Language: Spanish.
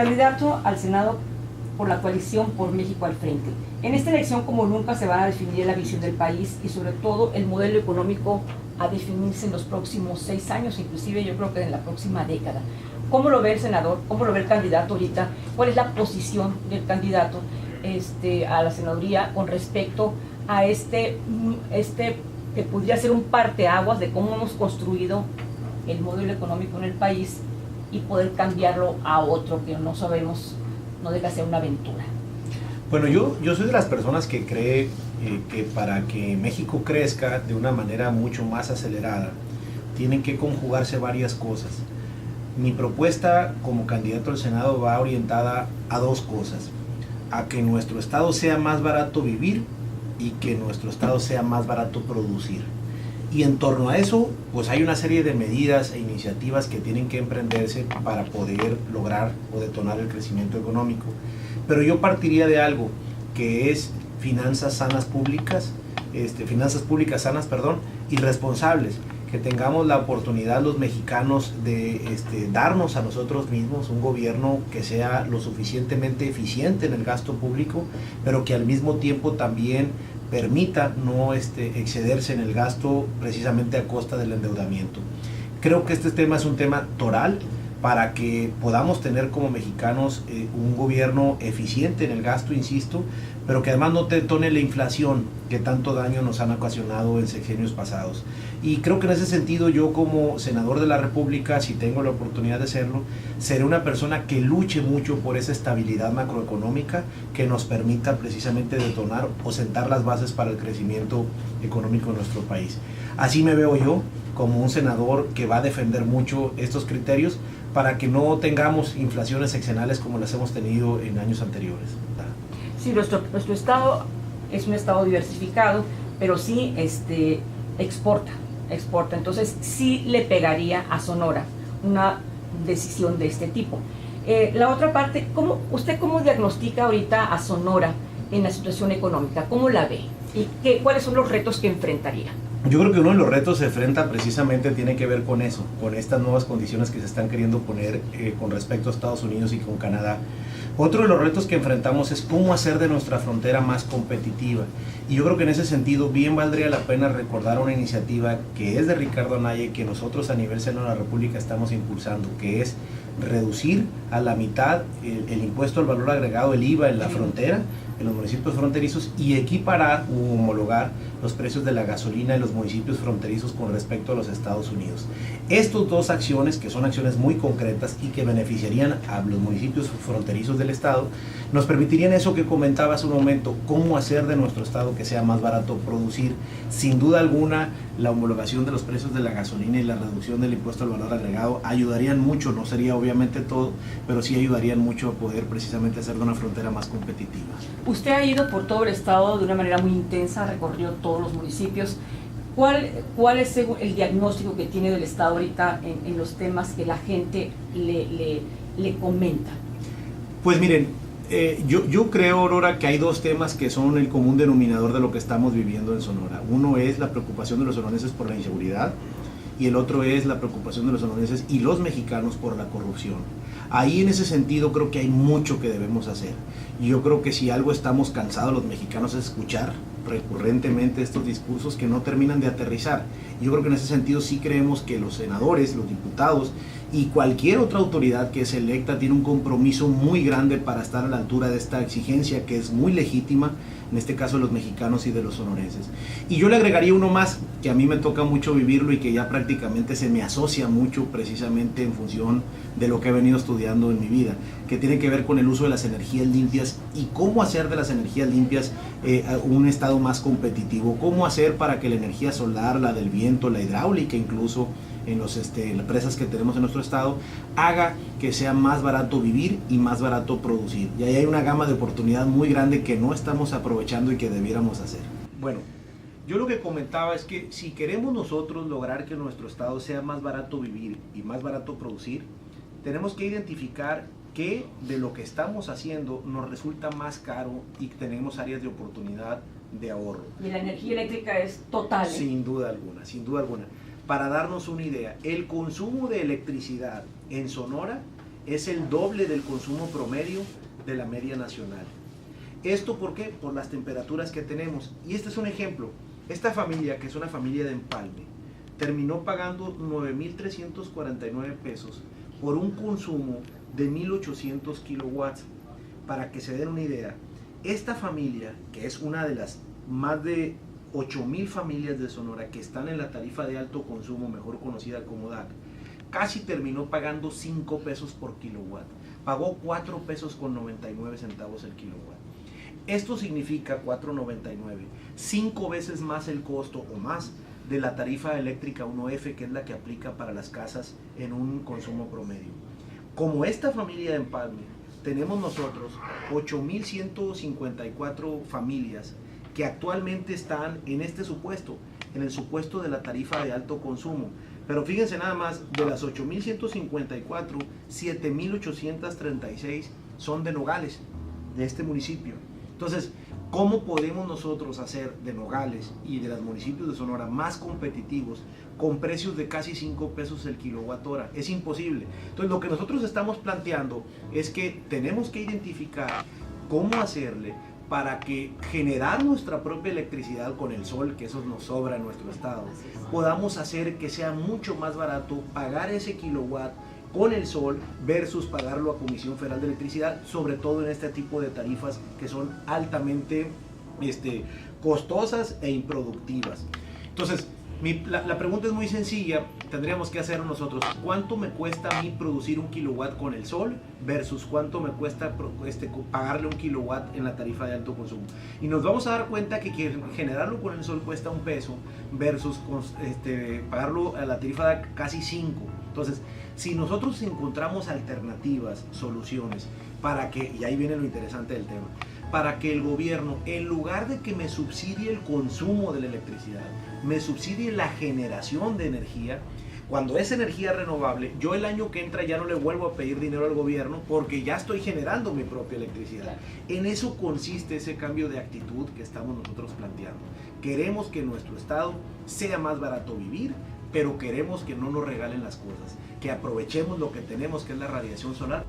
Candidato al Senado por la coalición Por México al Frente. En esta elección, como nunca, se va a definir la visión del país y sobre todo el modelo económico a definirse en los próximos 6 años, inclusive yo creo que en la próxima década. ¿Cómo lo ve el senador? ¿Cómo lo ve el candidato ahorita? ¿Cuál es la posición del candidato a la senaduría con respecto a este que podría ser un parteaguas de cómo hemos construido el modelo económico en el país y poder cambiarlo a otro que no sabemos, no deja de ser una aventura? Bueno, yo soy de las personas que cree que para que México crezca de una manera mucho más acelerada, tienen que conjugarse varias cosas. Mi propuesta como candidato al Senado va orientada a dos cosas: a que nuestro estado sea más barato vivir y que nuestro estado sea más barato producir. Y en torno a eso, pues hay una serie de medidas e iniciativas que tienen que emprenderse para poder lograr o detonar el crecimiento económico. Pero yo partiría de algo que es finanzas públicas sanas, y responsables, que tengamos la oportunidad los mexicanos de darnos a nosotros mismos un gobierno que sea lo suficientemente eficiente en el gasto público, pero que al mismo tiempo también permita no excederse en el gasto precisamente a costa del endeudamiento. Creo que este tema es un tema toral para que podamos tener como mexicanos un gobierno eficiente en el gasto, insisto, pero que además no detone la inflación que tanto daño nos han ocasionado en sexenios pasados. Y creo que en ese sentido yo, como senador de la República, si tengo la oportunidad de serlo, seré una persona que luche mucho por esa estabilidad macroeconómica que nos permita precisamente detonar o sentar las bases para el crecimiento económico de nuestro país. Así me veo yo, como un senador que va a defender mucho estos criterios para que no tengamos inflaciones sexenales como las hemos tenido en años anteriores. Sí, nuestro estado es un estado diversificado, pero sí exporta. Entonces sí le pegaría a Sonora una decisión de este tipo. La otra parte, ¿usted cómo diagnostica ahorita a Sonora en la situación económica? ¿Cómo la ve? ¿Y cuáles son los retos que enfrentaría? Yo creo que uno de los retos se enfrenta precisamente tiene que ver con eso, con estas nuevas condiciones que se están queriendo poner con respecto a Estados Unidos y con Canadá. Otro de los retos que enfrentamos es cómo hacer de nuestra frontera más competitiva. Y yo creo que en ese sentido bien valdría la pena recordar una iniciativa que es de Ricardo Anaya y que nosotros a nivel Senado de la República estamos impulsando, que es reducir a la mitad el impuesto al valor agregado, el IVA en la frontera, en los municipios fronterizos, y equiparar u homologar los precios de la gasolina en los municipios fronterizos con respecto a los Estados Unidos. Estas dos acciones, que son acciones muy concretas y que beneficiarían a los municipios fronterizos del estado, nos permitirían eso que comentaba hace un momento, cómo hacer de nuestro estado que sea más barato producir. Sin duda alguna, la homologación de los precios de la gasolina y la reducción del impuesto al valor agregado ayudarían mucho, no sería obviamente todo, pero sí ayudarían mucho a poder precisamente hacer de una frontera más competitiva. Usted ha ido por todo el estado de una manera muy intensa, ha recorrido todos los municipios. ¿Cuál es el diagnóstico que tiene del estado ahorita en los temas que la gente le comenta? Pues miren, yo creo, Aurora, que hay dos temas que son el común denominador de lo que estamos viviendo en Sonora. Uno es la preocupación de los sonorenses por la inseguridad y el otro es la preocupación de los sonorenses y los mexicanos por la corrupción. Ahí en ese sentido creo que hay mucho que debemos hacer. Y yo creo que si algo estamos cansados los mexicanos es escuchar recurrentemente estos discursos que no terminan de aterrizar. Yo creo que en ese sentido sí creemos que los senadores, los diputados y cualquier otra autoridad que es electa tiene un compromiso muy grande para estar a la altura de esta exigencia que es muy legítima, en este caso de los mexicanos y de los sonorenses. Y yo le agregaría uno más, que a mí me toca mucho vivirlo y que ya prácticamente se me asocia mucho precisamente en función de lo que he venido estudiando en mi vida, que tiene que ver con el uso de las energías limpias y cómo hacer de las energías limpias un estado más competitivo, cómo hacer para que la energía solar, la del viento, la hidráulica incluso, en las presas que tenemos en nuestro estado, haga que sea más barato vivir y más barato producir. Y ahí hay una gama de oportunidad muy grande que no estamos aprovechando y que debiéramos hacer. Bueno, yo lo que comentaba es que si queremos nosotros lograr que nuestro estado sea más barato vivir y más barato producir, tenemos que identificar qué de lo que estamos haciendo nos resulta más caro y tenemos áreas de oportunidad de ahorro. Y la energía eléctrica es total. Sin duda alguna, sin duda alguna. Para darnos una idea, el consumo de electricidad en Sonora es el doble del consumo promedio de la media nacional. ¿Esto por qué? Por las temperaturas que tenemos. Y este es un ejemplo. Esta familia, que es una familia de Empalme, terminó pagando 9,349 pesos por un consumo de 1,800 kilowatts. Para que se den una idea, esta familia, que es una de las más de 8,000 familias de Sonora que están en la tarifa de alto consumo, mejor conocida como DAC, casi terminó pagando 5 pesos por kilowatt. Pagó 4 pesos con 99 centavos el kilowatt. Esto significa 4.99, 5 veces más el costo o más de la tarifa eléctrica 1F, que es la que aplica para las casas en un consumo promedio. Como esta familia de Empalme, tenemos nosotros 8,154 familias que actualmente están en este supuesto, en el supuesto de la tarifa de alto consumo. Pero fíjense nada más, de las 8,154, 7,836 son de Nogales, de este municipio. Entonces, ¿cómo podemos nosotros hacer de Nogales y de los municipios de Sonora más competitivos con precios de casi 5 pesos el kilowatt hora? Es imposible. Entonces, lo que nosotros estamos planteando es que tenemos que identificar cómo hacerle para que generar nuestra propia electricidad con el sol, que eso nos sobra en nuestro estado, podamos hacer que sea mucho más barato pagar ese kilowatt con el sol versus pagarlo a Comisión Federal de Electricidad, sobre todo en este tipo de tarifas que son altamente costosas e improductivas. Entonces, la pregunta es muy sencilla, tendríamos que hacer nosotros, ¿cuánto me cuesta a mí producir un kilowatt con el sol versus cuánto me cuesta pagarle un kilowatt en la tarifa de alto consumo? Y nos vamos a dar cuenta que generarlo con el sol cuesta 1 peso versus pagarlo a la tarifa de casi 5. Entonces, si nosotros encontramos alternativas, soluciones, para que, y ahí viene lo interesante del tema, para que el gobierno, en lugar de que me subsidie el consumo de la electricidad, me subsidie la generación de energía, cuando es energía renovable, yo el año que entra ya no le vuelvo a pedir dinero al gobierno porque ya estoy generando mi propia electricidad. Claro. En eso consiste ese cambio de actitud que estamos nosotros planteando. Queremos que en nuestro estado sea más barato vivir, pero queremos que no nos regalen las cosas, que aprovechemos lo que tenemos, que es la radiación solar.